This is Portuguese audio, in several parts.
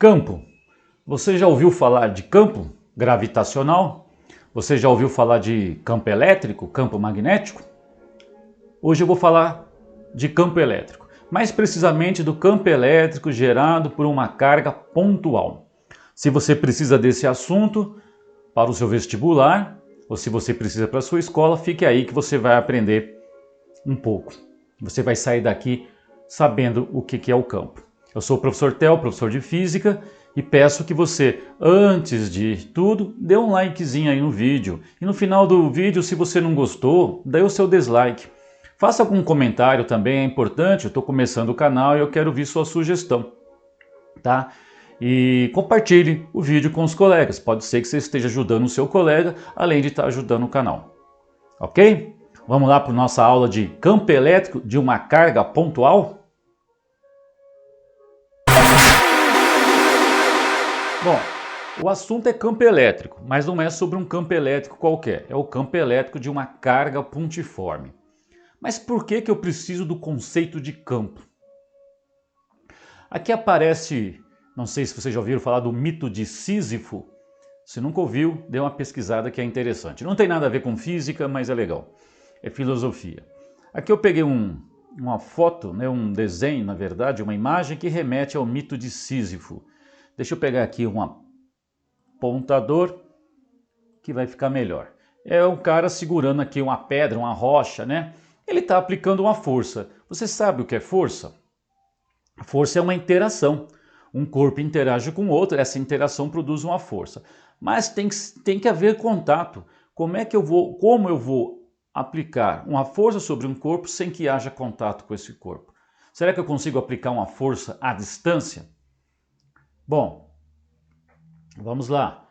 Campo. Você já ouviu falar de campo gravitacional? Você já ouviu falar de campo elétrico, campo magnético? Hoje eu vou falar de campo elétrico, mais precisamente do campo elétrico gerado por uma carga pontual. Se você precisa desse assunto para o seu vestibular, ou se você precisa para a sua escola, fique aí que você vai aprender um pouco. Você vai sair daqui sabendo o que é o campo. Eu sou o professor Theo, professor de Física, e peço que você, antes de tudo, dê um likezinho aí no vídeo. E no final do vídeo, se você não gostou, dê o seu dislike. Faça algum comentário também, é importante, eu estou começando o canal e eu quero ouvir sua sugestão, tá? E compartilhe o vídeo com os colegas, pode ser que você esteja ajudando o seu colega, além de estar ajudando o canal. Ok? Vamos lá para a nossa aula de campo elétrico de uma carga pontual? Bom, o assunto é campo elétrico, mas não é sobre um campo elétrico qualquer, é o campo elétrico de uma carga pontiforme. Mas por que eu preciso do conceito de campo? Aqui aparece, não sei se vocês já ouviram falar do mito de Sísifo. Se nunca ouviu, dê uma pesquisada que é interessante. Não tem nada a ver com física, mas é legal. É filosofia. Aqui eu peguei uma foto, né, um desenho, na verdade, uma imagem que remete ao mito de Sísifo. Deixa eu pegar aqui um apontador que vai ficar melhor. É um cara segurando aqui uma pedra, uma rocha, né? Ele está aplicando uma força. Você sabe o que é força? A força é uma interação. Um corpo interage com o outro, essa interação produz uma força. Mas tem que haver contato. Como eu vou aplicar uma força sobre um corpo sem que haja contato com esse corpo? Será que eu consigo aplicar uma força à distância? Bom, vamos lá.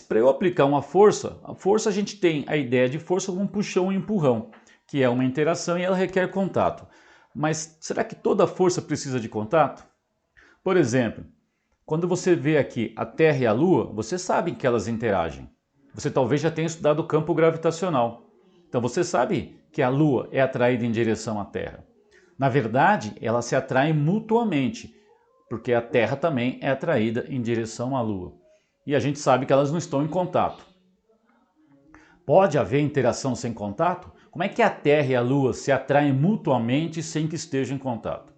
Para eu aplicar uma força, a força a gente tem a ideia de força como um puxão e empurrão, que é uma interação e ela requer contato. Mas será que toda força precisa de contato? Por exemplo, quando você vê aqui a Terra e a Lua, você sabe que elas interagem. Você talvez já tenha estudado o campo gravitacional. Então você sabe que a Lua é atraída em direção à Terra. Na verdade, elas se atraem mutuamente, porque a Terra também é atraída em direção à Lua. E a gente sabe que elas não estão em contato. Pode haver interação sem contato? Como é que a Terra e a Lua se atraem mutuamente sem que estejam em contato?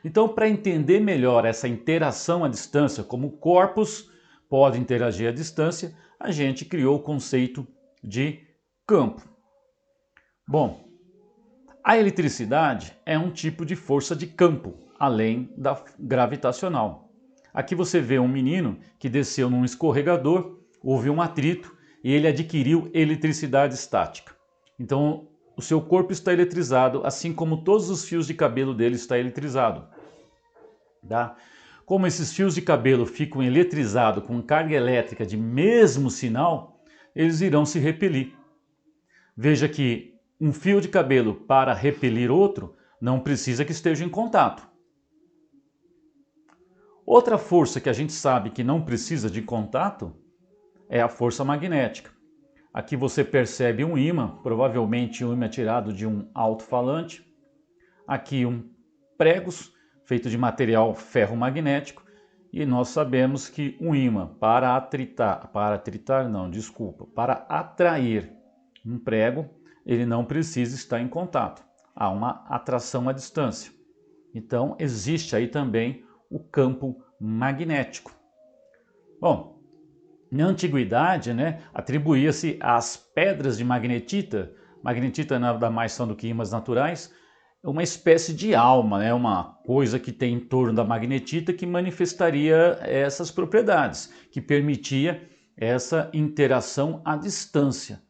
Então, para entender melhor essa interação à distância, como corpos podem interagir à distância, a gente criou o conceito de campo. Bom, a eletricidade é um tipo de força de campo, além da gravitacional. Aqui você vê um menino que desceu num escorregador, houve um atrito e ele adquiriu eletricidade estática. Então, o seu corpo está eletrizado, assim como todos os fios de cabelo dele estão eletrizados. Tá? Como esses fios de cabelo ficam eletrizados com carga elétrica de mesmo sinal, eles irão se repelir. Veja que um fio de cabelo para repelir outro não precisa que esteja em contato. Outra força que a gente sabe que não precisa de contato é a força magnética. Aqui você percebe um ímã, provavelmente um ímã tirado de um alto-falante. Aqui pregos feito de material ferromagnético. E nós sabemos que um ímã para atrair um prego, ele não precisa estar em contato. Há uma atração à distância. Então existe aí também o campo magnético. Bom, na antiguidade, né, atribuía-se às pedras de magnetita nada mais são do que ímãs naturais, uma espécie de alma, né, uma coisa que tem em torno da magnetita que manifestaria essas propriedades, que permitia essa interação à distância,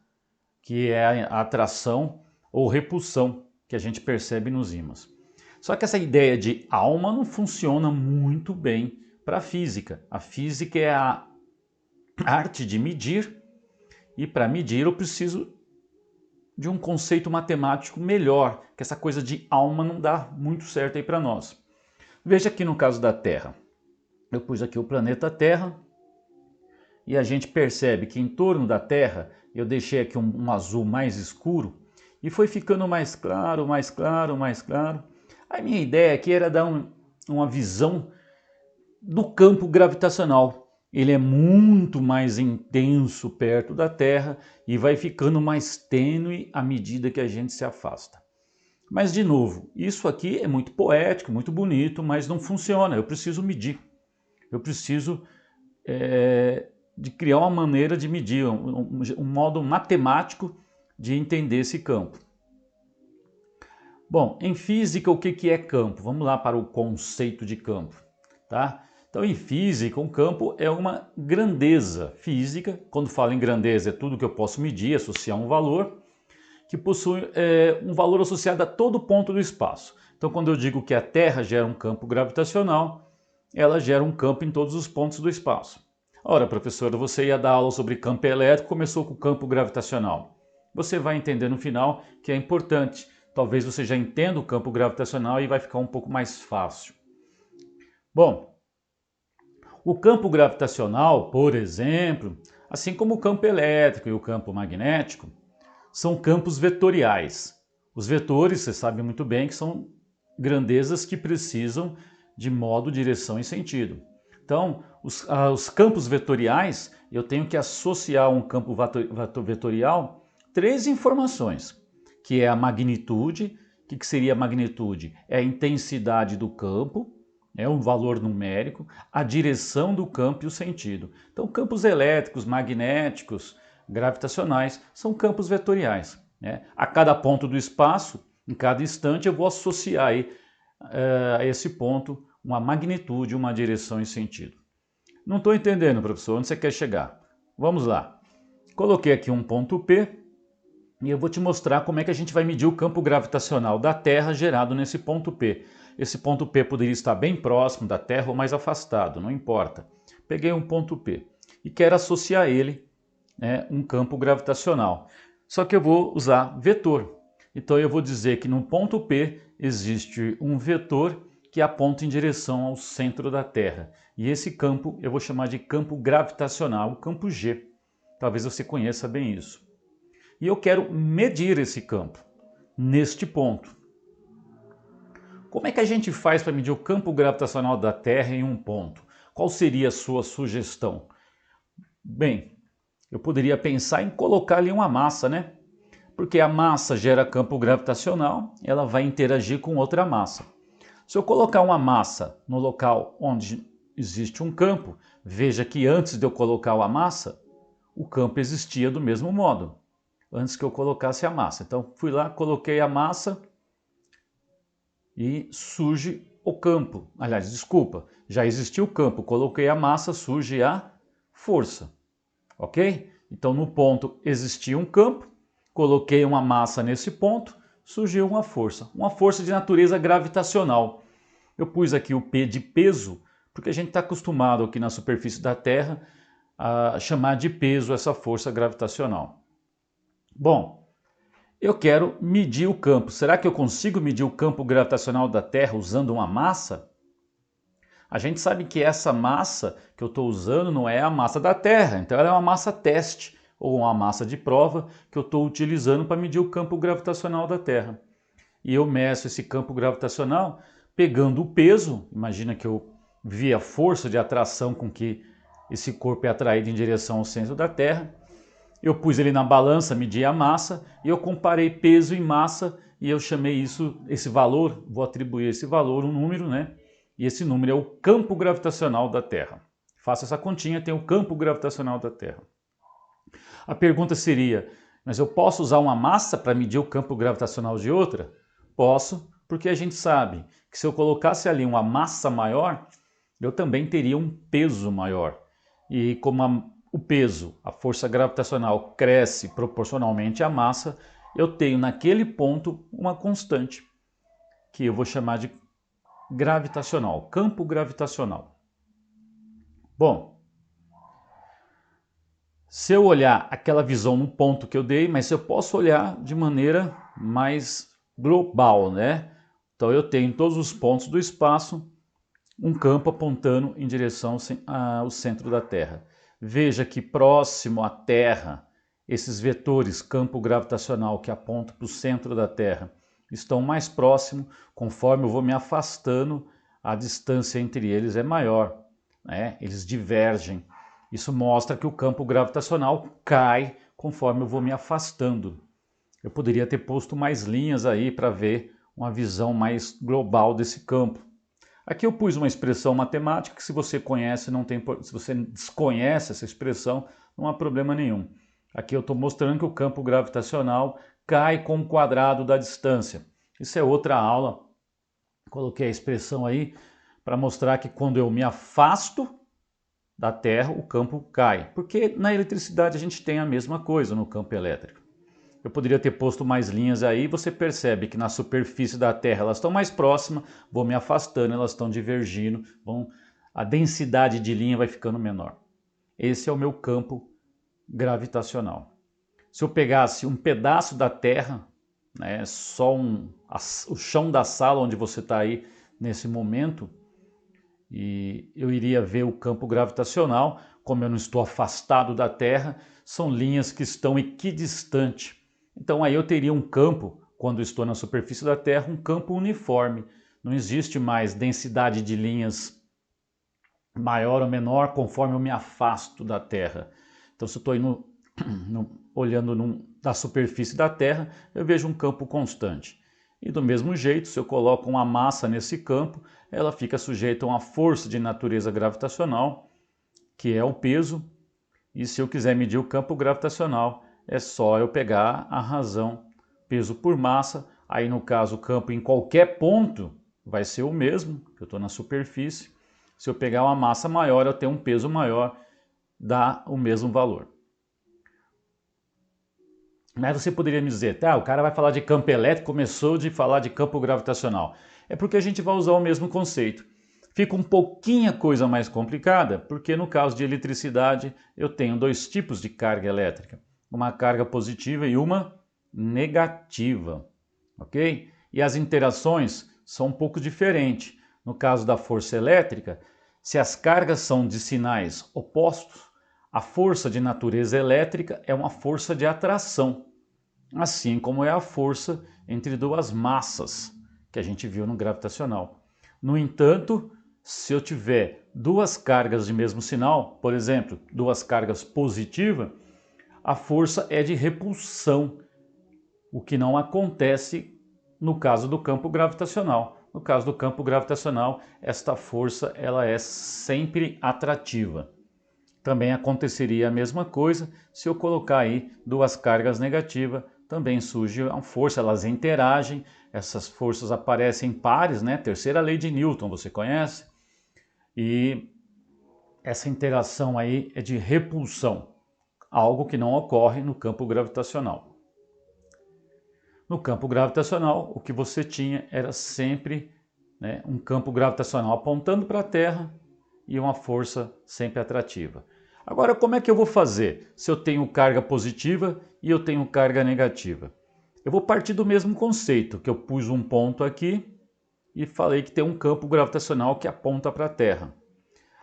que é a atração ou repulsão que a gente percebe nos ímãs. Só que essa ideia de alma não funciona muito bem para a física. A física é a arte de medir, e para medir eu preciso de um conceito matemático melhor, que essa coisa de alma não dá muito certo aí para nós. Veja aqui no caso da Terra. Eu pus aqui o planeta Terra, e a gente percebe que em torno da Terra eu deixei aqui um azul mais escuro, e foi ficando mais claro, mais claro, mais claro. A minha ideia aqui era dar uma visão do campo gravitacional. Ele é muito mais intenso perto da Terra e vai ficando mais tênue à medida que a gente se afasta. Mas, de novo, isso aqui é muito poético, muito bonito, mas não funciona. Eu preciso medir. Eu preciso de criar uma maneira de medir, um modo matemático de entender esse campo. Bom, em física, o que é campo? Vamos lá para o conceito de campo, tá? Então, em física, um campo é uma grandeza física. Quando falo em grandeza, é tudo que eu posso medir, associar um valor, que possui um valor associado a todo ponto do espaço. Então, quando eu digo que a Terra gera um campo gravitacional, ela gera um campo em todos os pontos do espaço. Ora, professora, você ia dar aula sobre campo elétrico, começou com o campo gravitacional. Você vai entender no final que é importante. Talvez você já entenda o campo gravitacional e vai ficar um pouco mais fácil. Bom, o campo gravitacional, por exemplo, assim como o campo elétrico e o campo magnético, são campos vetoriais. Os vetores, você sabe muito bem, que são grandezas que precisam de modo, direção e sentido. Então, os campos vetoriais, eu tenho que associar a um campo vetorial 3 informações, que é a magnitude. O que seria a magnitude? É a intensidade do campo, é um valor numérico, a direção do campo e o sentido. Então, campos elétricos, magnéticos, gravitacionais, são campos vetoriais. A cada ponto do espaço, em cada instante, eu vou associar aí, a esse ponto uma magnitude, uma direção e sentido. Não estou entendendo, professor, onde você quer chegar? Vamos lá. Coloquei aqui um ponto P e eu vou te mostrar como é que a gente vai medir o campo gravitacional da Terra gerado nesse ponto P. Esse ponto P poderia estar bem próximo da Terra ou mais afastado, não importa. Peguei um ponto P e quero associar a ele um campo gravitacional. Só que eu vou usar vetor. Então eu vou dizer que no ponto P existe um vetor que aponta em direção ao centro da Terra. E esse campo eu vou chamar de campo gravitacional, o campo G. Talvez você conheça bem isso. E eu quero medir esse campo neste ponto. Como é que a gente faz para medir o campo gravitacional da Terra em um ponto? Qual seria a sua sugestão? Bem, eu poderia pensar em colocar ali uma massa, né? Porque a massa gera campo gravitacional, ela vai interagir com outra massa. Se eu colocar uma massa no local onde existe um campo, veja que antes de eu colocar a massa, o campo existia do mesmo modo, antes que eu colocasse a massa. Então fui lá, coloquei a massa e surge o campo. Aliás, desculpa, já existia o campo, coloquei a massa, surge a força. Ok? Então no ponto existia um campo, coloquei uma massa nesse ponto, surgiu uma força de natureza gravitacional. Eu pus aqui o P de peso, porque a gente está acostumado aqui na superfície da Terra a chamar de peso essa força gravitacional. Bom, eu quero medir o campo. Será que eu consigo medir o campo gravitacional da Terra usando uma massa? A gente sabe que essa massa que eu estou usando não é a massa da Terra, então ela é uma massa teste, ou uma massa de prova que eu estou utilizando para medir o campo gravitacional da Terra. E eu meço esse campo gravitacional pegando o peso, imagina que eu vi a força de atração com que esse corpo é atraído em direção ao centro da Terra, eu pus ele na balança, medi a massa, e eu comparei peso e massa, e eu chamei isso, esse valor, vou atribuir esse valor, um número, né? E esse número é o campo gravitacional da Terra. Faça essa continha, tem o campo gravitacional da Terra. A pergunta seria, mas eu posso usar uma massa para medir o campo gravitacional de outra? Posso, porque a gente sabe que se eu colocasse ali uma massa maior, eu também teria um peso maior. E como o peso, a força gravitacional cresce proporcionalmente à massa, eu tenho naquele ponto uma constante, que eu vou chamar de gravitacional, campo gravitacional. Bom, se eu olhar aquela visão no ponto que eu dei, mas eu posso olhar de maneira mais global, né? Então eu tenho em todos os pontos do espaço um campo apontando em direção ao centro da Terra. Veja que próximo à Terra, esses vetores campo gravitacional que apontam para o centro da Terra estão mais próximos, conforme eu vou me afastando, a distância entre eles é maior. né? Eles divergem. Isso mostra que o campo gravitacional cai conforme eu vou me afastando. Eu poderia ter posto mais linhas aí para ver uma visão mais global desse campo. Aqui eu pus uma expressão matemática que se você conhece, se você desconhece essa expressão, não há problema nenhum. Aqui eu estou mostrando que o campo gravitacional cai com o quadrado da distância. Isso é outra aula. Coloquei a expressão aí para mostrar que quando eu me afasto da Terra, o campo cai. Porque na eletricidade a gente tem a mesma coisa no campo elétrico. Eu poderia ter posto mais linhas aí, você percebe que na superfície da Terra elas estão mais próximas, vou me afastando, elas estão divergindo, a densidade de linha vai ficando menor. Esse é o meu campo gravitacional. Se eu pegasse um pedaço da Terra, né, só o chão da sala onde você está aí nesse momento, e eu iria ver o campo gravitacional, como eu não estou afastado da Terra, são linhas que estão equidistantes. Então aí eu teria um campo, quando estou na superfície da Terra, um campo uniforme. Não existe mais densidade de linhas maior ou menor conforme eu me afasto da Terra. Então se eu estou olhando da superfície da Terra, eu vejo um campo constante. E do mesmo jeito, se eu coloco uma massa nesse campo, ela fica sujeita a uma força de natureza gravitacional, que é o peso. E se eu quiser medir o campo gravitacional, é só eu pegar a razão peso por massa. Aí no caso o campo em qualquer ponto vai ser o mesmo, que eu estou na superfície. Se eu pegar uma massa maior, eu tenho um peso maior, dá o mesmo valor. Mas você poderia me dizer, tá, o cara vai falar de campo elétrico, começou de falar de campo gravitacional. É porque a gente vai usar o mesmo conceito. Fica um pouquinho a coisa mais complicada, porque no caso de eletricidade eu tenho dois tipos de carga elétrica. Uma carga positiva e uma negativa, ok? E as interações são um pouco diferentes. No caso da força elétrica, se as cargas são de sinais opostos, a força de natureza elétrica é uma força de atração, assim como é a força entre duas massas, que a gente viu no gravitacional. No entanto, se eu tiver duas cargas de mesmo sinal, por exemplo, duas cargas positivas, a força é de repulsão, o que não acontece no caso do campo gravitacional. No caso do campo gravitacional, esta força ela é sempre atrativa. Também aconteceria a mesma coisa se eu colocar aí duas cargas negativas, também surge uma força, elas interagem, essas forças aparecem em pares, né? Terceira lei de Newton, você conhece? E essa interação aí é de repulsão, algo que não ocorre no campo gravitacional. No campo gravitacional, o que você tinha era sempre, né, um campo gravitacional apontando para a Terra e uma força sempre atrativa. Agora, como é que eu vou fazer se eu tenho carga positiva e eu tenho carga negativa? Eu vou partir do mesmo conceito, que eu pus um ponto aqui e falei que tem um campo gravitacional que aponta para a Terra.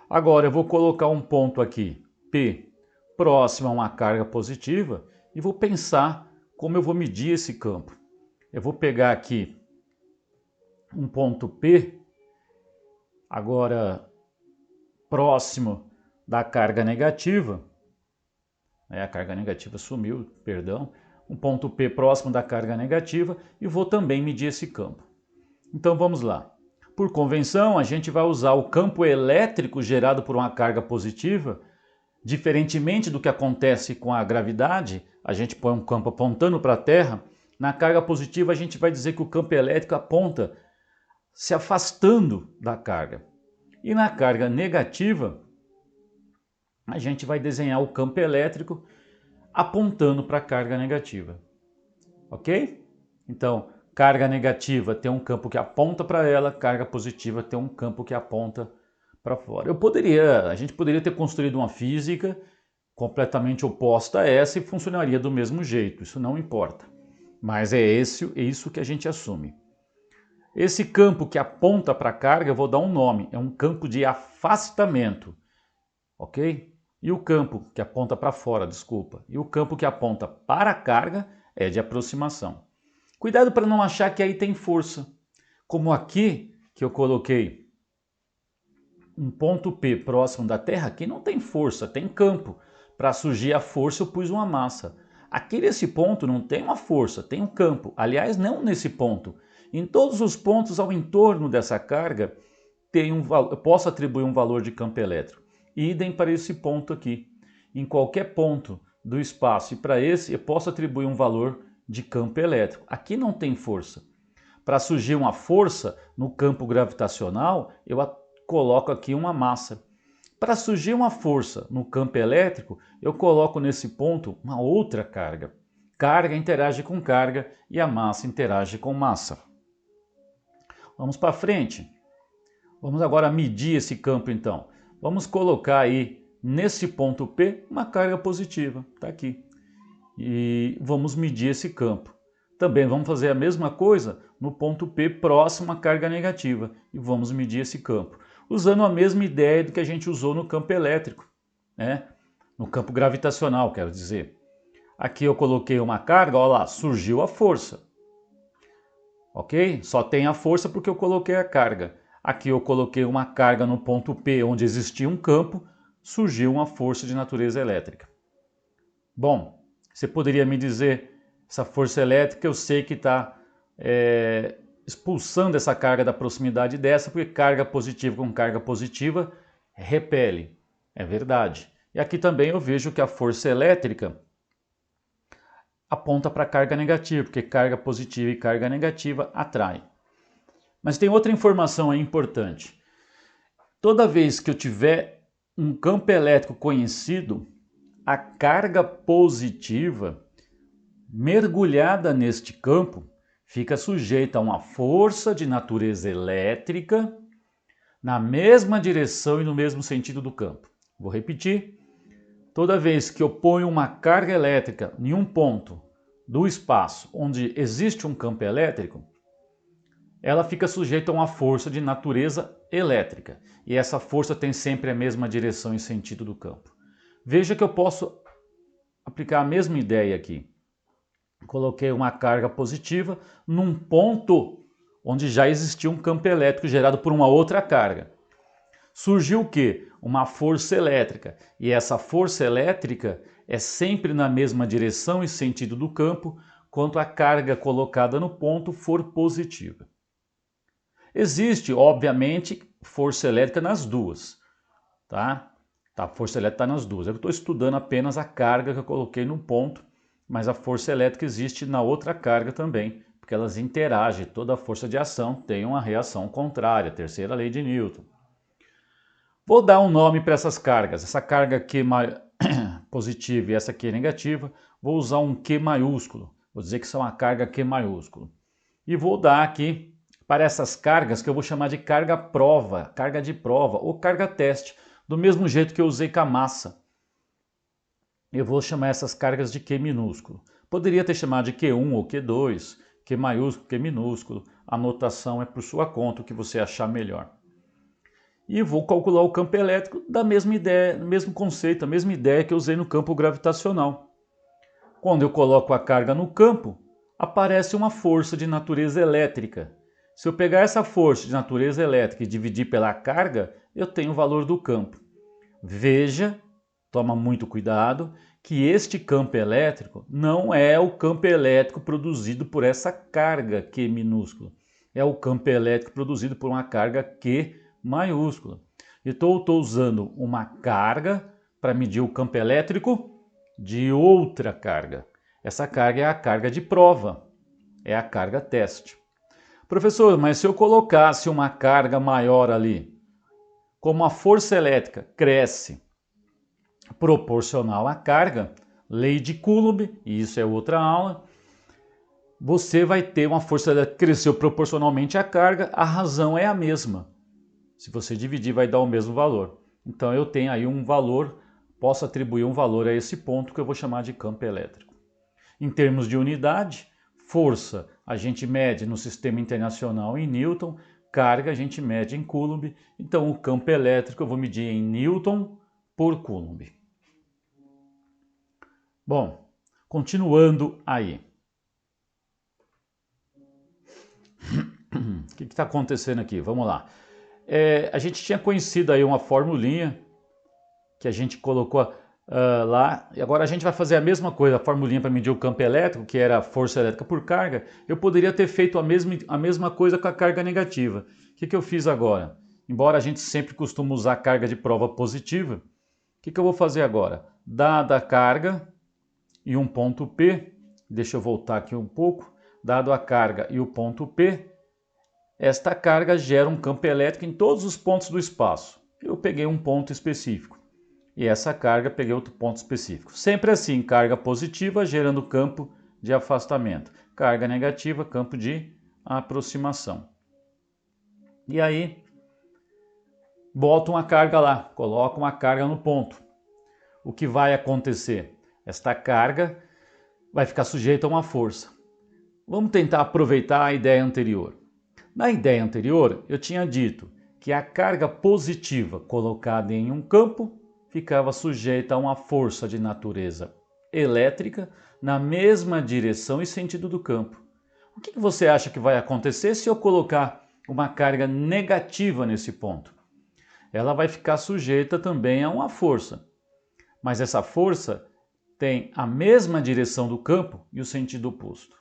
Agora eu vou colocar um ponto aqui, P, próximo a uma carga positiva, e vou pensar como eu vou medir esse campo. Eu vou pegar aqui um ponto P, agora próximo da carga negativa, a carga negativa sumiu, perdão, um ponto P próximo da carga negativa, e vou também medir esse campo. Então vamos lá. Por convenção, a gente vai usar o campo elétrico gerado por uma carga positiva. Diferentemente do que acontece com a gravidade, a gente põe um campo apontando para a Terra. Na carga positiva, a gente vai dizer que o campo elétrico aponta se afastando da carga. E na carga negativa, a gente vai desenhar o campo elétrico apontando para a carga negativa. Ok? Então, carga negativa tem um campo que aponta para ela, carga positiva tem um campo que aponta para fora. A gente poderia ter construído uma física completamente oposta a essa e funcionaria do mesmo jeito, isso não importa. Mas é isso que a gente assume. Esse campo que aponta para a carga, eu vou dar um nome, é um campo de afastamento, ok? E o campo que aponta para fora, desculpa, e o campo que aponta para a carga é de aproximação. Cuidado para não achar que aí tem força. Como aqui, que eu coloquei um ponto P próximo da Terra, aqui não tem força, tem campo. Para surgir a força eu pus uma massa. Aqui nesse ponto não tem uma força, tem um campo. Aliás, não nesse ponto. Em todos os pontos ao entorno dessa carga, eu posso atribuir um valor de campo elétrico. Idem para esse ponto aqui. Em qualquer ponto do espaço e para esse eu posso atribuir um valor de campo elétrico. Aqui não tem força. Para surgir uma força no campo gravitacional, eu coloco aqui uma massa. Para surgir uma força no campo elétrico, eu coloco nesse ponto uma outra carga. Carga interage com carga e a massa interage com massa. Vamos para frente. Vamos agora medir esse campo então. Vamos colocar aí nesse ponto P uma carga positiva, está aqui. E vamos medir esse campo. Também vamos fazer a mesma coisa no ponto P próximo à carga negativa e vamos medir esse campo, usando a mesma ideia do que a gente usou no campo elétrico, né? No campo gravitacional, quero dizer. Aqui eu coloquei uma carga, olha lá, surgiu a força. Ok? Só tem a força porque eu coloquei a carga. Aqui eu coloquei uma carga no ponto P onde existia um campo, surgiu uma força de natureza elétrica. Bom, você poderia me dizer, essa força elétrica eu sei que está expulsando essa carga da proximidade dessa, porque carga positiva com carga positiva repele. É verdade. E aqui também eu vejo que a força elétrica aponta para a carga negativa, porque carga positiva e carga negativa atraem. Mas tem outra informação aí importante. Toda vez que eu tiver um campo elétrico conhecido, a carga positiva mergulhada neste campo fica sujeita a uma força de natureza elétrica na mesma direção e no mesmo sentido do campo. Vou repetir. Toda vez que eu ponho uma carga elétrica em um ponto do espaço onde existe um campo elétrico, ela fica sujeita a uma força de natureza elétrica. E essa força tem sempre a mesma direção e sentido do campo. Veja que eu posso aplicar a mesma ideia aqui. Coloquei uma carga positiva num ponto onde já existia um campo elétrico gerado por uma outra carga. Surgiu o quê? Uma força elétrica. E essa força elétrica é sempre na mesma direção e sentido do campo quanto a carga colocada no ponto for positiva. Existe, obviamente, força elétrica nas duas, tá? A força elétrica está nas duas. Eu estou estudando apenas a carga que eu coloquei no ponto, mas a força elétrica existe na outra carga também, porque elas interagem. Toda força de ação tem uma reação contrária, a terceira lei de Newton. Vou dar um nome para essas cargas. Essa carga Q positiva e essa Q negativa, vou usar um Q maiúsculo. Vou dizer que são a carga Q maiúsculo. E vou dar aqui para essas cargas que eu vou chamar de carga prova, carga de prova ou carga teste, do mesmo jeito que eu usei com a massa. Eu vou chamar essas cargas de Q minúsculo. Poderia ter chamado de Q1 ou Q2, Q maiúsculo, Q minúsculo. A notação é por sua conta, o que você achar melhor. E vou calcular o campo elétrico da mesma ideia, mesmo conceito, a mesma ideia que eu usei no campo gravitacional. Quando eu coloco a carga no campo, aparece uma força de natureza elétrica. Se eu pegar essa força de natureza elétrica e dividir pela carga, eu tenho o valor do campo. Veja, toma muito cuidado, que este campo elétrico não é o campo elétrico produzido por essa carga Q minúscula. É o campo elétrico produzido por uma carga Q maiúscula. Então eu estou usando uma carga para medir o campo elétrico de outra carga. Essa carga é a carga de prova, é a carga teste. Professor, mas se eu colocasse uma carga maior ali, como a força elétrica cresce proporcional à carga, lei de Coulomb, e isso é outra aula, você vai ter uma força elétrica que cresceu proporcionalmente à carga, a razão é a mesma. Se você dividir, vai dar o mesmo valor. Então eu tenho aí um valor, posso atribuir um valor a esse ponto que eu vou chamar de campo elétrico. Em termos de unidade, força a gente mede no sistema internacional em Newton, carga a gente mede em Coulomb, então o campo elétrico eu vou medir em Newton por Coulomb. Bom, continuando aí. O que está acontecendo aqui? Vamos lá. a gente tinha conhecido aí uma formulinha que a gente colocou lá, e agora a gente vai fazer a mesma coisa, a formulinha para medir o campo elétrico, que era a força elétrica por carga. Eu poderia ter feito a mesma coisa com a carga negativa. O que eu fiz agora? Embora a gente sempre costuma usar carga de prova positiva, o que eu vou fazer agora? Dada a carga e um ponto P, deixa eu voltar aqui um pouco, dado a carga e o ponto P, esta carga gera um campo elétrico em todos os pontos do espaço. Eu peguei um ponto específico e essa carga peguei outro ponto específico. Sempre assim, carga positiva gerando campo de afastamento, carga negativa, campo de aproximação. E aí, boto uma carga lá, coloco uma carga no ponto. O que vai acontecer? Esta carga vai ficar sujeita a uma força. Vamos tentar aproveitar a ideia anterior. Na ideia anterior, eu tinha dito que a carga positiva colocada em um campo ficava sujeita a uma força de natureza elétrica na mesma direção e sentido do campo. O que você acha que vai acontecer se eu colocar uma carga negativa nesse ponto? Ela vai ficar sujeita também a uma força, mas essa força tem a mesma direção do campo e o sentido oposto.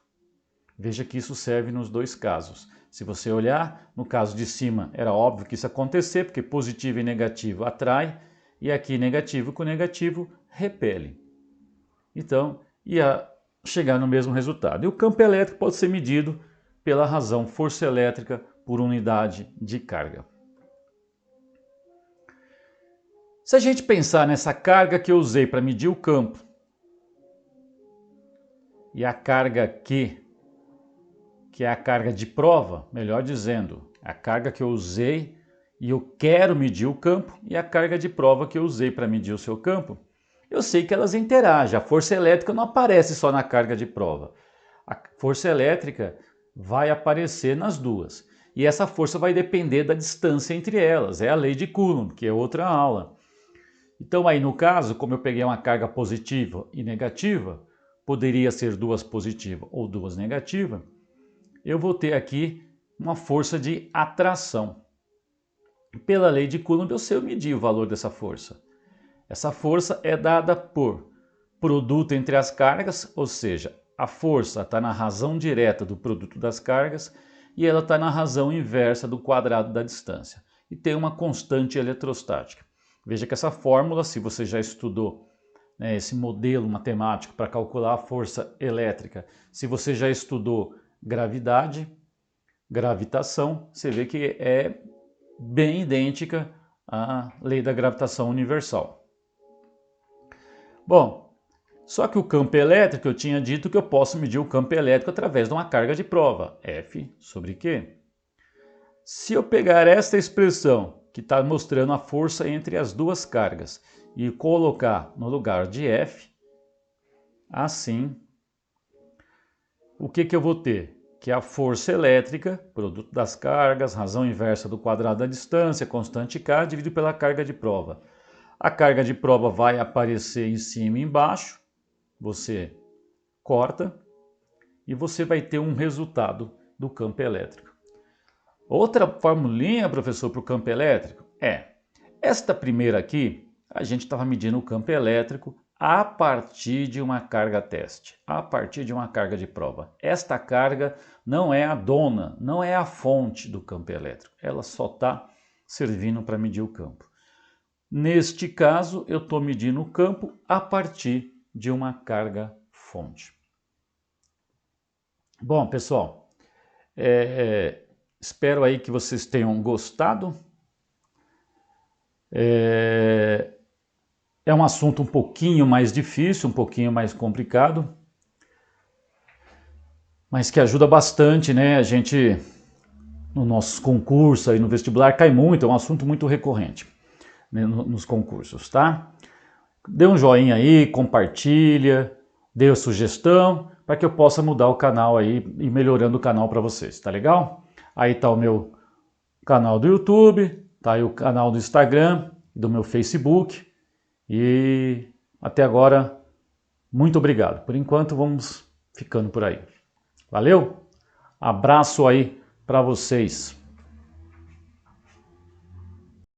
Veja que isso serve nos dois casos. Se você olhar, no caso de cima, era óbvio que isso ia acontecer, porque positivo e negativo atrai, e aqui negativo com negativo repele. Então, ia chegar no mesmo resultado. E o campo elétrico pode ser medido pela razão força elétrica por unidade de carga. Se a gente pensar nessa carga que eu usei para medir o campo, e a carga Q, que é a carga de prova, melhor dizendo, a carga que eu usei e eu quero medir o campo, e a carga de prova que eu usei para medir o seu campo, eu sei que elas interagem. A força elétrica não aparece só na carga de prova. A força elétrica vai aparecer nas duas. E essa força vai depender da distância entre elas. É a lei de Coulomb, que é outra aula. Então aí no caso, como eu peguei uma carga positiva e negativa, poderia ser duas positivas ou duas negativas, eu vou ter aqui uma força de atração. Pela lei de Coulomb eu sei medir o valor dessa força. Essa força é dada por produto entre as cargas, ou seja, a força está na razão direta do produto das cargas e ela está na razão inversa do quadrado da distância. E tem uma constante eletrostática. Veja que essa fórmula, se você já estudou esse modelo matemático para calcular a força elétrica, se você já estudou gravidade, gravitação, você vê que é bem idêntica à lei da gravitação universal. Bom, só que o campo elétrico, eu tinha dito que eu posso medir o campo elétrico através de uma carga de prova, F sobre Q. Se eu pegar esta expressão, que está mostrando a força entre as duas cargas, e colocar no lugar de F, assim, o que eu vou ter? Que a força elétrica, produto das cargas, razão inversa do quadrado da distância, constante K, dividido pela carga de prova. A carga de prova vai aparecer em cima e embaixo, você corta e você vai ter um resultado do campo elétrico. Outra formulinha, professor, para o campo elétrico esta primeira aqui, a gente estava medindo o campo elétrico a partir de uma carga teste, a partir de uma carga de prova. Esta carga não é a dona, não é a fonte do campo elétrico, ela só está servindo para medir o campo. Neste caso, eu estou medindo o campo a partir de uma carga fonte. Bom, pessoal, espero aí que vocês tenham gostado. É um assunto um pouquinho mais difícil, um pouquinho mais complicado, mas que ajuda bastante, né? A gente, no nossos concursos, aí no vestibular, cai muito, é um assunto muito recorrente, né, nos concursos, tá? Dê um joinha aí, compartilha, dê a sugestão, para que eu possa mudar o canal aí e melhorando o canal para vocês, tá legal? Aí tá o meu canal do YouTube, tá aí o canal do Instagram, do meu Facebook. E até agora, muito obrigado. Por enquanto, vamos ficando por aí. Valeu? Abraço aí para vocês.